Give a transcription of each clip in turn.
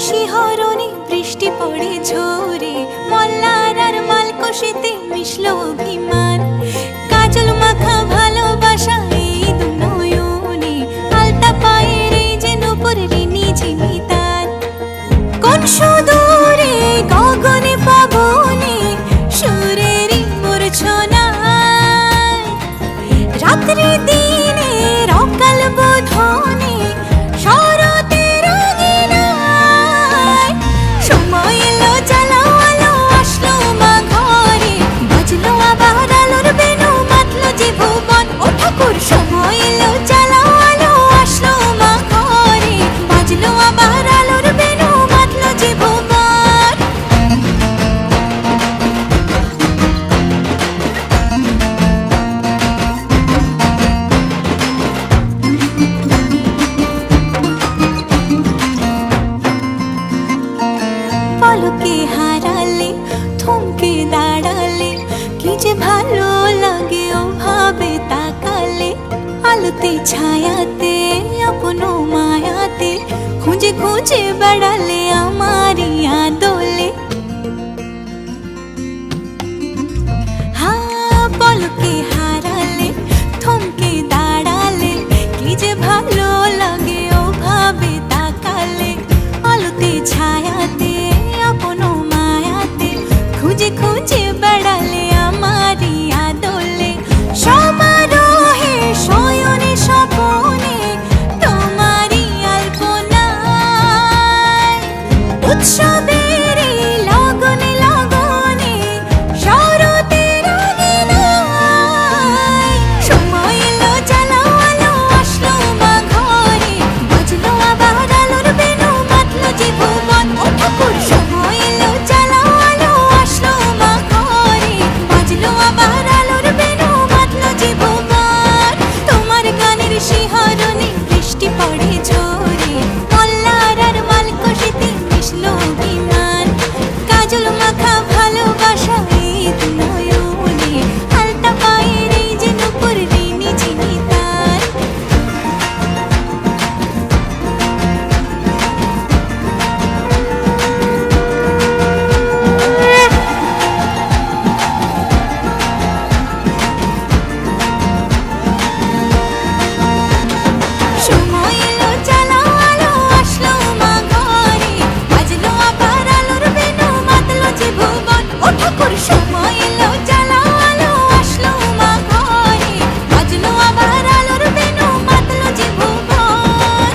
শিহরণে বৃষ্টি পড়ে ঝরে, মল্লার আর মালকোষেতে মিশল অভিমান। কাজল মাখা ভালোবাসা এই দু নয়নে, আলতা পায়ের এই যে নূপুর রিনি ঝিনি তার। কোন সুদূরে গগনে পবনে সুরেরই মূর্ছনায়, রাত্রি দিনের অকাল বোধনে শরতের অঙ্গিনায়। সময় এলো জ্বালাও আলো, আসলো মা ঘরে, বাজলো আবার আলোর বেনু, মাতলো যে ভুবন। ও ঠাকুর সময় এলো জ্বালাও আলো, আসলো মা ঘরে, বাজলো আবার আলোর বেনু, মাতলো যে ভুবন। পলকে হারালে, থমকে দাঁড়ালে, কি যে ভালো লাগে ও ভাবে তাকালে। আলোতে ছায়াতে আপন মায়াতে, খুঁজে খুঁজে বেড়ালে আমারই আদলে। হ্যাঁ, পলকে হারালে, থমকে দাঁড়ালে, কি যে ভালো লাগে ও ভাবে তাকালে। আলোতে ছায়াতে আপন মায়াতে, খুঁজে খুঁজে বেড়ালে আমারই আদলে। সমারোহে শয়নে স্বপনে তোমারই আলপনায়, উৎসবের এই লগনে লগনে শরতের অঙ্গিনায়। সময় এলো জ্বালাও আলো, আসলো মা ঘরে, বাজলো আবার আলোর বেনু, মাতলো যে ভুবন। ও ঠাকুর সময় এলো জ্বালাও আলো, আসলো মা ঘরে, বাজলো আবার আলোর বেনু, মাতলো যে ভুবন। তোমার গানের শিহরণে বৃষ্টি পড়ে ঝরে, মল্লার আর মালকোষেতে মিশল অভিমান। কাজল মাখা ভালোবাসা এই দু নয়নে, আলতা পায়ের এই যে নূপুর রিনি ঝিনি তার। সময় এলো জ্বালাও আলো, আসলো মা ঘরে, বাজলো আবার আলোর বেনু, মাতলো যে ভুবন। ও ঠাকুর সময় এলো জ্বালাও আলো, আসলো মা ঘরে, বাজলো আবার আলোর বেনু, মাতলো যে ভুবন।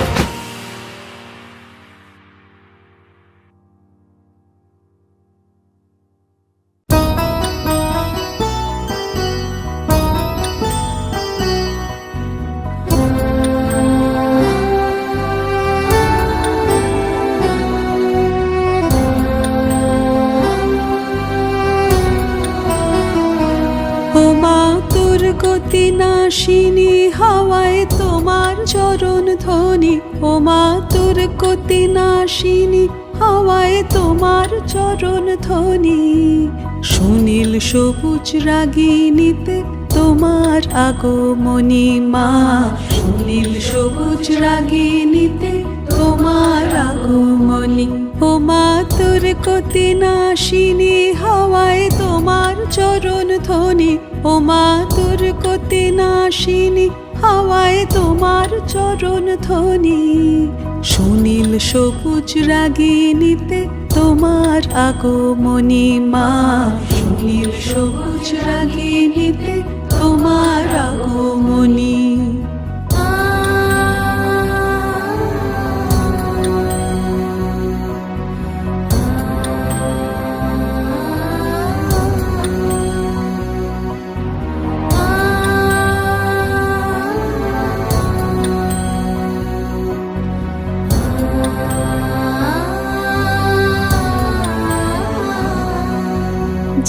ও মা তোর গতি নাশিনী, হাওয়ায় তোমার চরণ ধ্বনি। ও মা তোর গতি নাশিনী, হাওয়ায় তোমার চরণ ধ্বনি। সুনীল সবুজ রাগিনীতে তোমার আগমনী মা, সুনীল সবুজ রাগিনীতে তোমার আগমনী। ও মা তোর গতি নাশিনী, হাওয়ায় তোমার চরণ ধ্বনি। ও মা তোর গতি নাশিনী, হাওয়ায় তোমার চরণ ধ্বনি। সুনীল সবুজ রাগিনীতে তোমার আগমনী মা, সুনীল সবুজ রাগিনীতে তোমার আগমনী।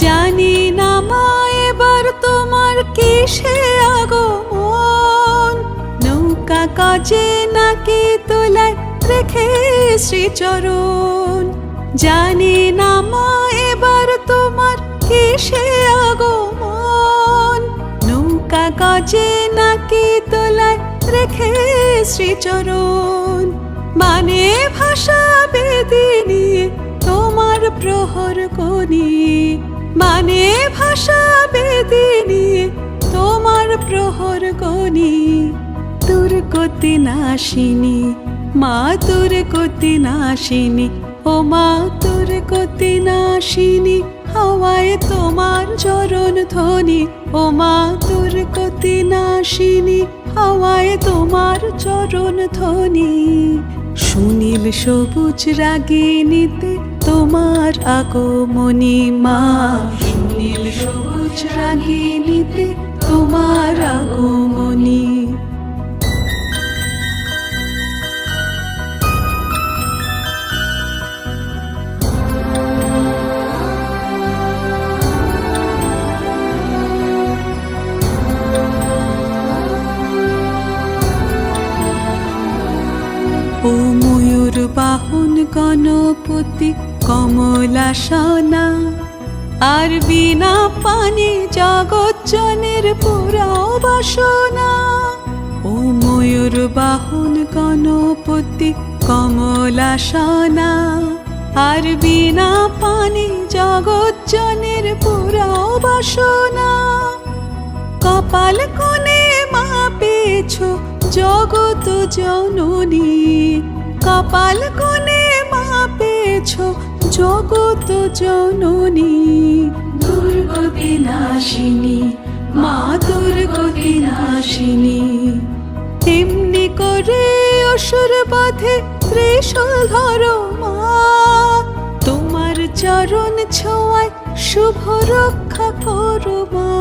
জানি না মা এবার তোমার কিসে আগমন, নৌকা কাজে নাকি তোলায় রেখে শ্রীচরণ। জানি না মা এবার তোমার কিসে আগমন, নৌকা কাজে নাকি তোলায় রেখে শ্রীচরণ। মানে ভাষা বেদিনী তোমার প্রহর কোনি, মানে ভাষা বেদিনী তোমার প্রহর কোনি। তোর গতি নাশিনী মা, তোর গতি নাশিনী, ও মা তোর গতি নাশিনী, হাওয়ায় তোমার চরণ ধ্বনি। ও মা তোর গতি নাশিনী, হাওয়ায় তোমার চরণ ধ্বনি। সুনীল সবুজ রাগিনীতে তোমার আগমনী মা, সুনীল সবুজ রাগিনীতে তোমার আগমনী। ও ময়ূর বাহন গণপতি কমলাসনা, আর বিনা পানি জগজ্জনের পুরাও বাসনা। ও ময়ূর বাহন গণপতি কমলাসনা, আর বিনা পানি জগজ্জনের পুরাও বাসনা। কপাল কোণে মা পেছো জগত জননী, কপাল কোণে মা পেছো জগত জননী। দুর্গতি নাশিনী মা, দুর্গতি নাশিনী। তেমনি করে অসুর বধে ত্রিশূল ধরো মা, তোমার চরণ ছোঁয়ায় শুভ রক্ষা করো মা।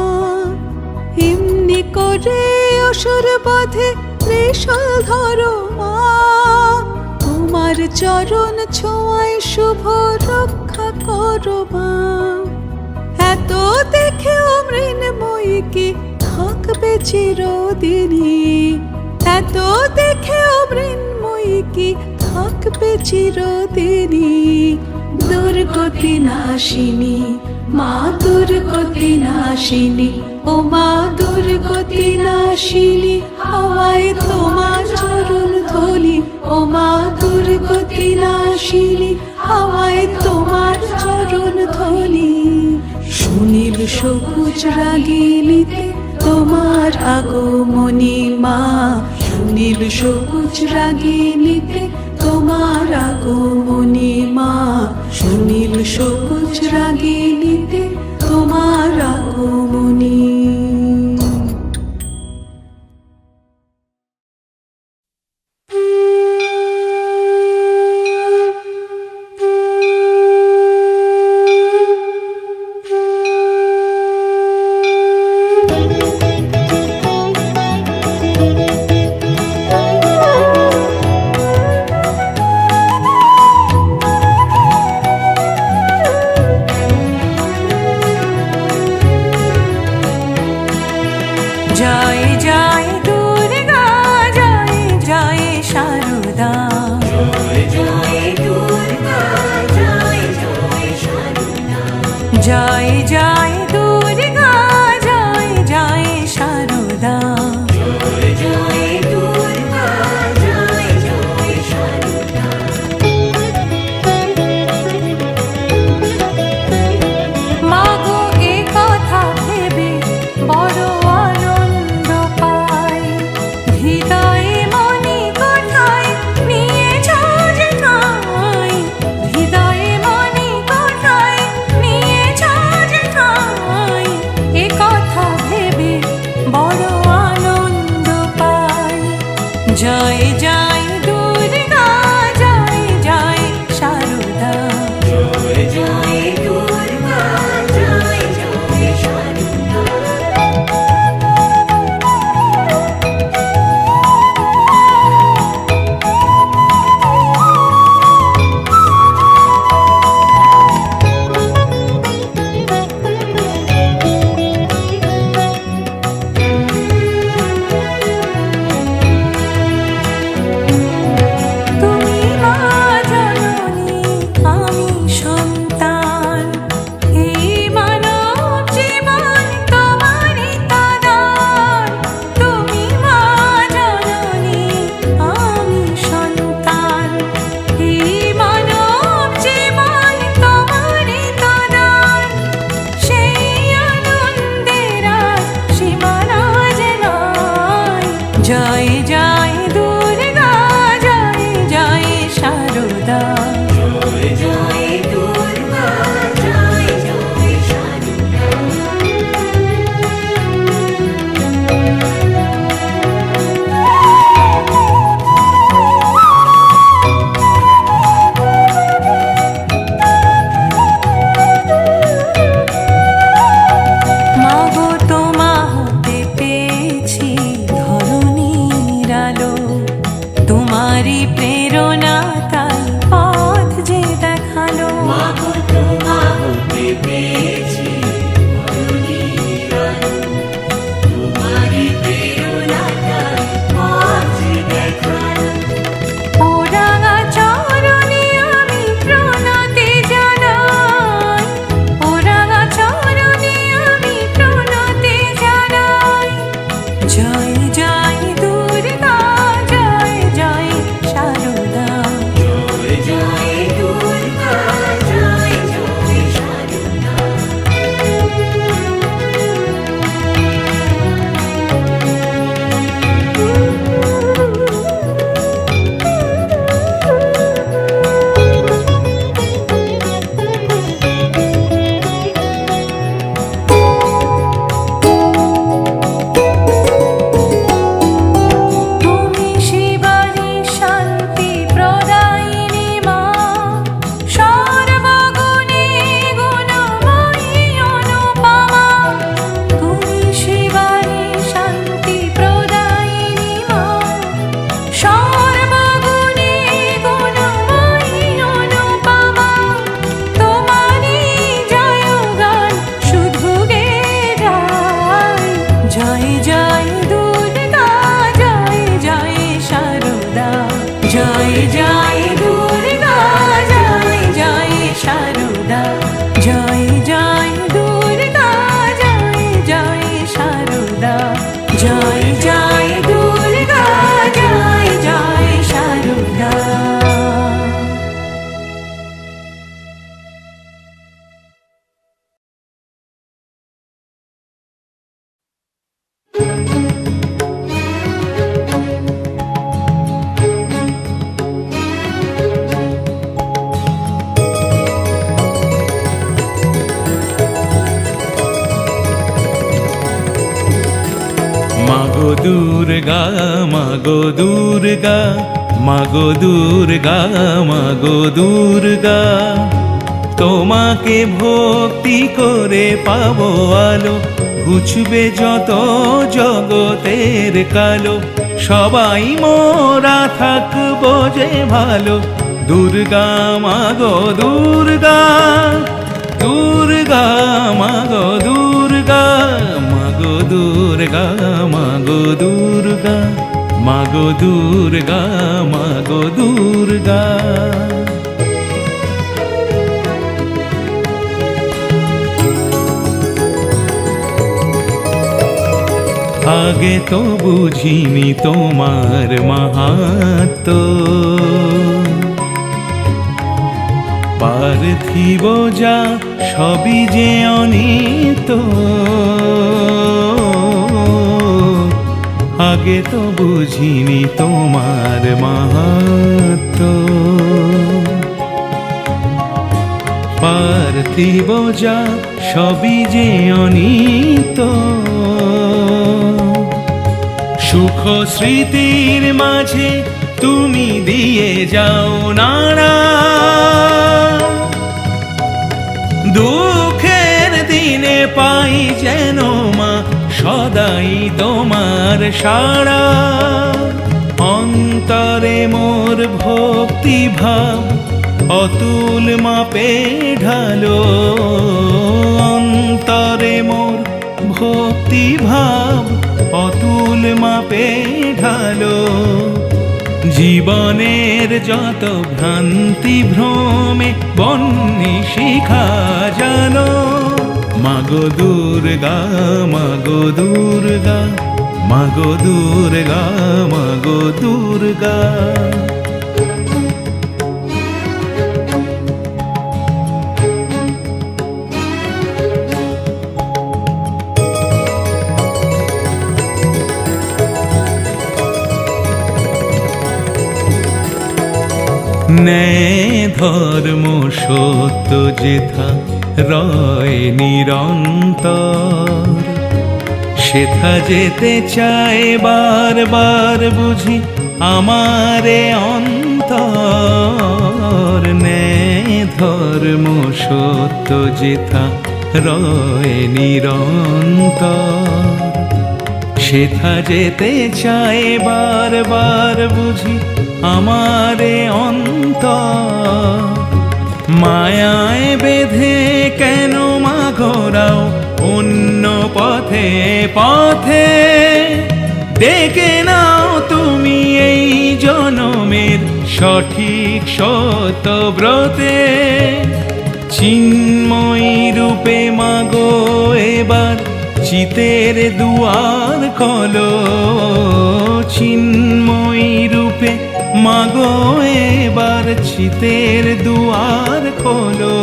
এমনি করে অসুর বধে ত্রিশূল ধরো মা, তোমার চরণ ছোঁয়ায় শুভ রক্ষা করো মা। এত দেখেও মৃন্ময়ী কি থাকবে চিরদিনী, এত দেখেও মৃন্ময়ী কি থাকবে চিরদিনী। দুর্গতি নাশিনী মা, দুর্গতি নাশিনী, ও মা দুর্গতি নাশিনী, হাওয়ায় তোমার চরণ ধ্বনি। ও মা দুর্গতি নাশিনী, হাওয়ায় তোমার চরণ ধ্বনি। সুনীল সবুজ রাগিনীতে তোমার আগমনী মা, সুনীল সবুজ রাগিনীতে তোমার আগমনী মা, সুনীল সবুজ রাগিনীতে তোমার আগমনী। জয় জয় দুর্গা, জয় জয় শারদা, জয় জয় দুর্গা, জয় জয় শারদা। মাগো এ কথা ভেবে বড় আনন্দ পাই, হৃদয়ে মনে কোথায় নিয়েছ যে ঠাঁই, হৃদয়ে মনে কোথায় নিয়েছ যে ঠাঁই, এ কথা ভেবে বড় আনন্দ পাই। জয় জয় দুর্গা, জয় জয় শারদা, জয় জয় দুর্গা, জয় জয় শারদা। দুর্গা মাগো দুর্গা, মাগো দুর্গা, মাগো দুর্গা। তোমাকে ভক্তি করে পাবো আলো, ঘুচবে যত জগতের কালো। সবাই মোরা থাকবো যে ভালো, দুর্গা মাগো দুর্গা, দুর্গা মাগো দুর্গা, মাগো দুর্গা, মাগো দুর্গা, মাগো দুর্গা, মাগো দুর্গা। আগে তো বুঝিনি তোমার মাহাত্ম্য, পার্থিব যা সবই যে অনিত্য। আগে তো বুঝিনি তোমার মাহাত্ম্য, পার্থিব যা সবই যে অনিত্য। সুখ স্মৃতির মাঝে তুমি দিয়ে যাও নাড়া, দুঃখের দিনে পাই যেন মা সদাই তোমার সাড়া। অন্তরে মোর ভক্তি ভাব অতুল মাপে ঢালো, অন্তরে মোর ভক্তি ভাব অতুল মাপে ঢালো। জীবনের যত ভ্রান্তি ভ্রমে বন্যি শিখা জানো, মাগো দুর্গা, মাগো দুর্গা, মাগো দুর্গা, মাগো দুর্গা। ন্যায় ধর্ম সত্য যেথা রয় নিরন্তর, সেথা যেতে চায় বারবার বুঝি আমারে অন্তর। ন্যায় ধর্ম সত্য যেথা রয় নিরন্তর, সেথা যেতে চায় বারবার বুঝি আমারে অন্তর। মায়ায় বেঁধে কেন মা ঘোরাও অন্য পথে পথে, ডেকে নাও তুমি এই জনমের সঠিক সত্য ব্রতে। চিন্ময়ী রূপে মাগো এবার চিতের দুয়ার খোলো, চিন্ময়ী রূপে মাগো এবার চিতের দুয়ার খোলো।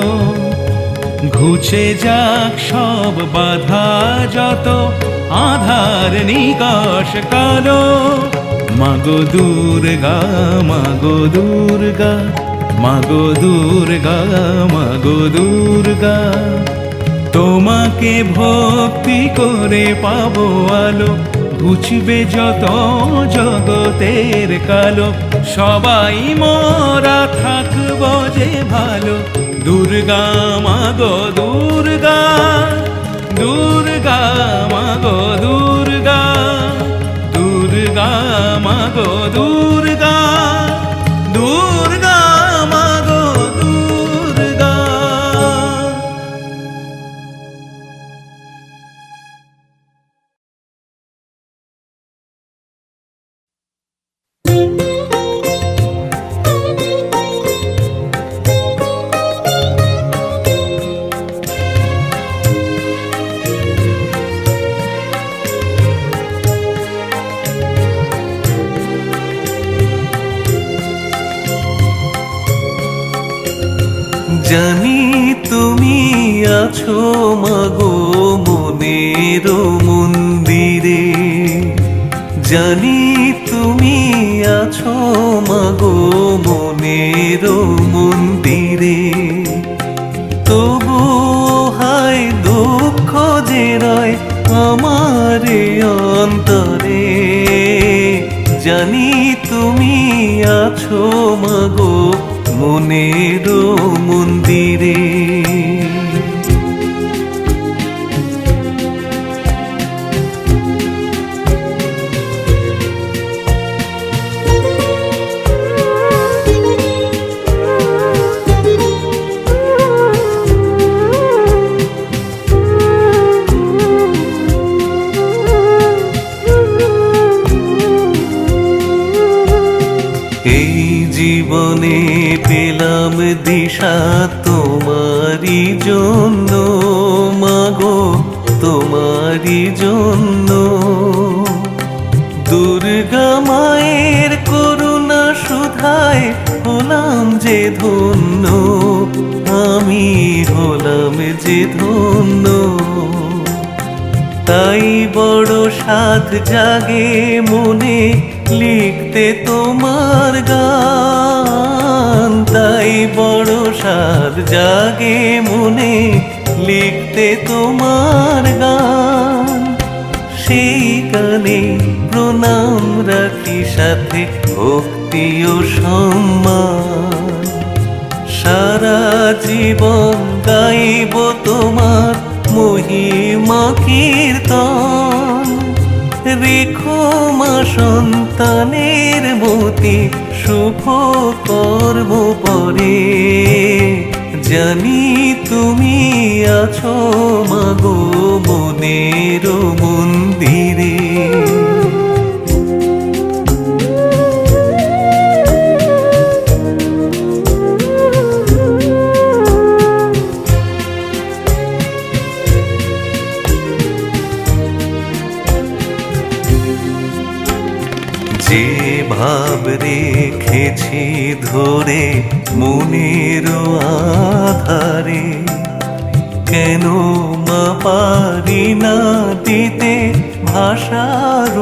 ঘুচে যাক সব বাধা যত আধার নিকাশ কালো, মাগো দুর্গা, মাগো দুর্গা, মাগো দুর্গা, মাগো দুর্গা। তোমাকে ভক্তি করে পাবো আলো, ঘুচবে যত জগতের কালো। সবাই মোরা থাকবো যে ভালো, দুর্গা মাগো দুর্গা, দুর্গা মাগো দুর্গা, দুর্গা মাগো দুর্গা, দুর্গা মাগো দুর্গা। জানি তুমি আছো মাগো মনের মন্দিরে, জানি তুমি আছো মাগো মনের মন্দিরে। তবু হায় দুঃখ যে রয় আমারে অন্তরে, জানি তুমি আছো মাগো মনের মন্দিরে। এই জীবনে পেলাম দিশা তোমারই জন্য মাগো, তোমারই জন্য। দুর্গা মায়ের করুণা সুধায় হলাম যে ধন্য, আমি হলাম যে ধন্য। তাই বড় সাধ জাগে মনে লিখতে তোমার গান, তাই বড় সাধ জাগে মনে লিখতে তোমার গান। সেই গানে প্রণাম রাখি সাথে ভক্তি ও সম্মান। সারা জীবন গাইব তোমার মহিমা কীর্তন। রেখো মা সন্তানের মতি শুভ কর্ম পরে, জানি তুমি আছো মাগো মনের মন্দিরে। যে ভাব রেখেছি ধরে মনের আধারে, কেন মা পারি না দিতে ভাষার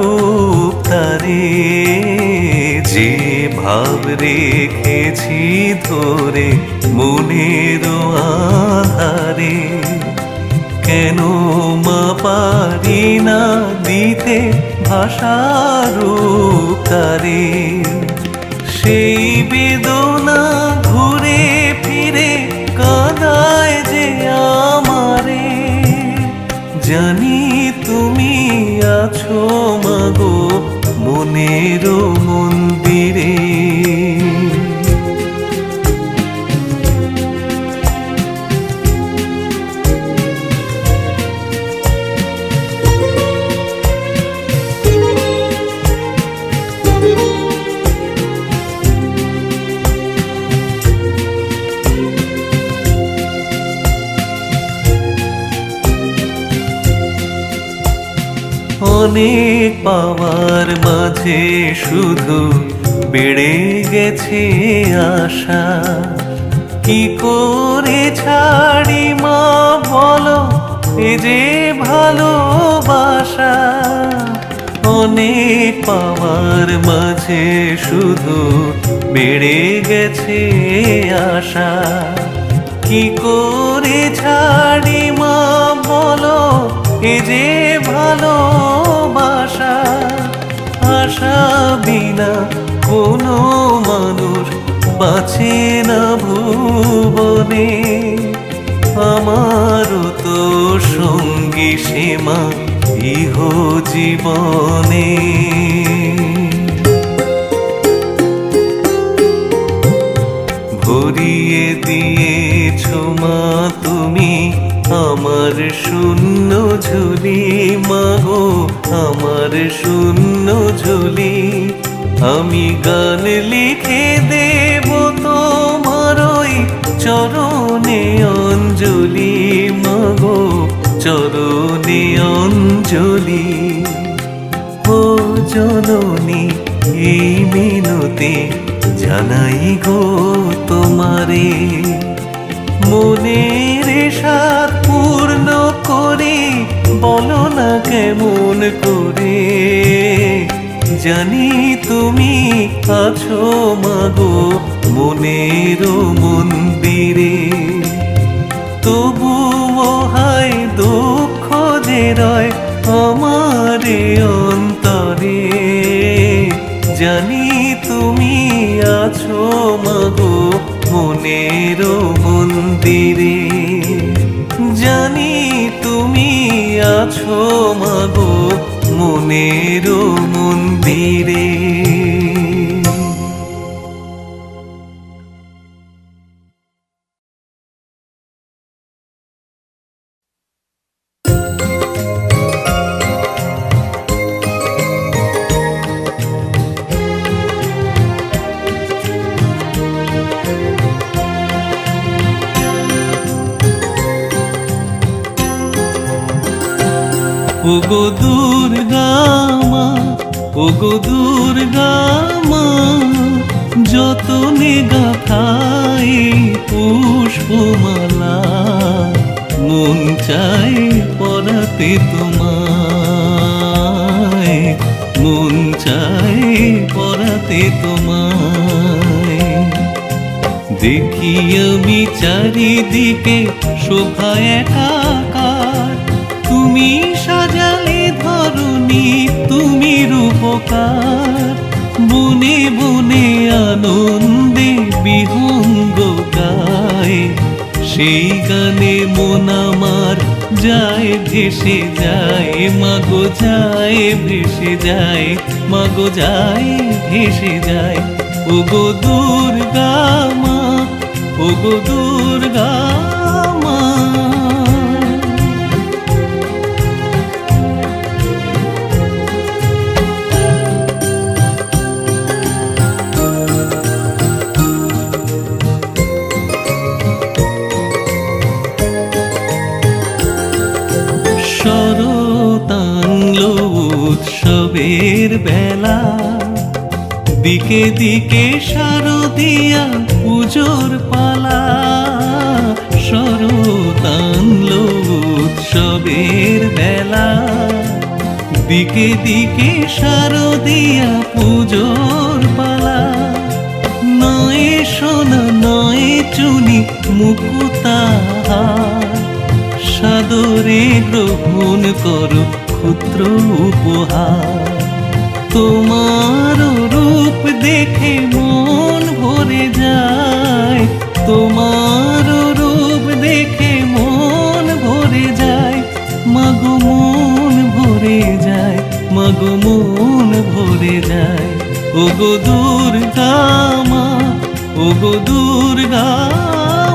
তারে। যে ভাব রেখেছি ধরে মনের আধারে, কেন মা পারি না দিতে ভাষার তারে। সেই বেদনা ঘুরে ফিরে কাঁদায় যে আমারে, জানি তুমি আছো মাগো মনের মন্দিরে। অনেক পাওয়ার মাঝে শুধু বেড়ে গেছে আশা, কি করে ছাড়ি মা বলো এ যে ভালোবাসা। অনেক পাওয়ার মাঝে শুধু বেড়ে গেছে আশা, কি করে ছাড়ি মা বলো এ যে ভালোবাসা। আশা বিনা কোনো মানুষ বাঁচে না ভুবনে, আমারও তো সঙ্গী সীমা ইহ জীবনে। ভরিয়ে দিয়েছ মা তুমি আমার শূন্য ঝুলি মাগো, আমার শূন্য ঝুলি। আমি গান লিখে দেব তোমার ওই চরণে অঞ্জলি মাগো, চরণে অঞ্জলি। ও জননী এই মিনতি জানাই গো তোমারে, মনের সাধ পূর্ণ করে বলো না কেমন করে। জানি তুমি আছো মাগো মনের মন্দিরে, তবুও হায় দুঃখ যে রয় আমারে অন্তরে। জানি তুমি আছো মাগো মনেরও মন্দিরে, জানি তুমি আছো মাগো মনেরও মন্দিরে। ওগো দুর্গা মা, ওগো দুর্গা মা, যতনে গাথাই পুষ্পমালা, মন চাই পরাতে তোমায়, মন চাই পরাতে তোমায়। দেখি আমি চারিদিকে শোভা একাকার, তুমি সাজালে ধরণী, তুমি রূপকার। বনে বনে আনন্দে বিহঙ্গ গায়, সেই গানে মন আমার যায় ভেসে যায়, মাগো যায় ভেসে যায়, মাগো যায় ভেসে যায়। ওগো দুর্গা মা, ওগো দুর্গা মা। শরতাংলো উৎসবের বেলা, দিকে দিকে শারদিয়া পুজোর পালা। শরতাংলো উৎসবের বেলা, দিকে দিকে শারদিয়া পুজোর পালা। নয় সোনা নয় চুনি মুকুতাহার, সাদরে গ্রহণ করো ক্ষুদ্র উপহার। তোমার রূপ দেখে মন ভরে যায়, তোমার রূপ দেখে মন ভরে যায়, মাগো মন ভরে যায়, মাগো মন ভরে যায়। ওগো দুর্গা মা, ওগো দুর্গা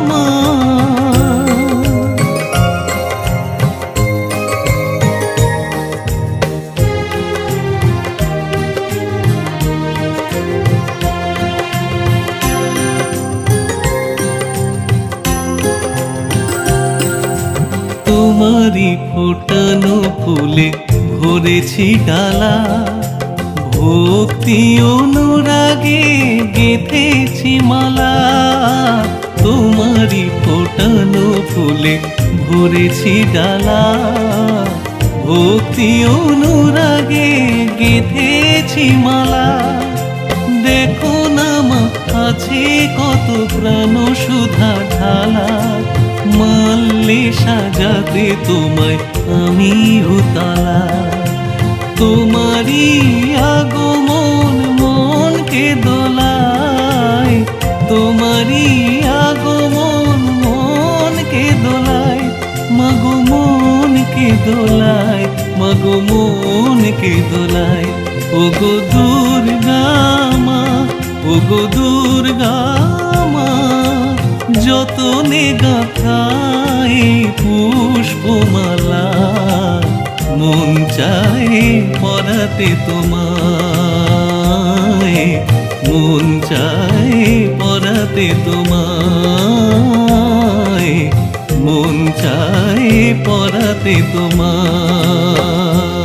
মা। তোমারি ফোটানো ফুলে ভরেছি ডালা, ভক্তি অনুরাগে গেঁথেছি মালা। তোমারি ফোটানো ফুলে ভরেছি ডালা, ভক্তি অনুরাগে গেঁথেছি মালা। দেখো না মা আছে কত প্রাণ সুধা ঢালা, মাল্যে সাজাতে তোমায় আমি উতালা। তোমারই আগমন মনকে দোলায়, তোমারই আগমন মনকে দোলায়, মাগো মনকে দোলায়, মাগো মনকে দোলায়। ওগো দুর্গা মা, ওগো দুর্গা মা, যতনে গাথাই পুষ্পমালা। মন চায় পরাতে তোমায়, মন চায় পরাতে তোমায়, মন চায় পরাতে তোমায়।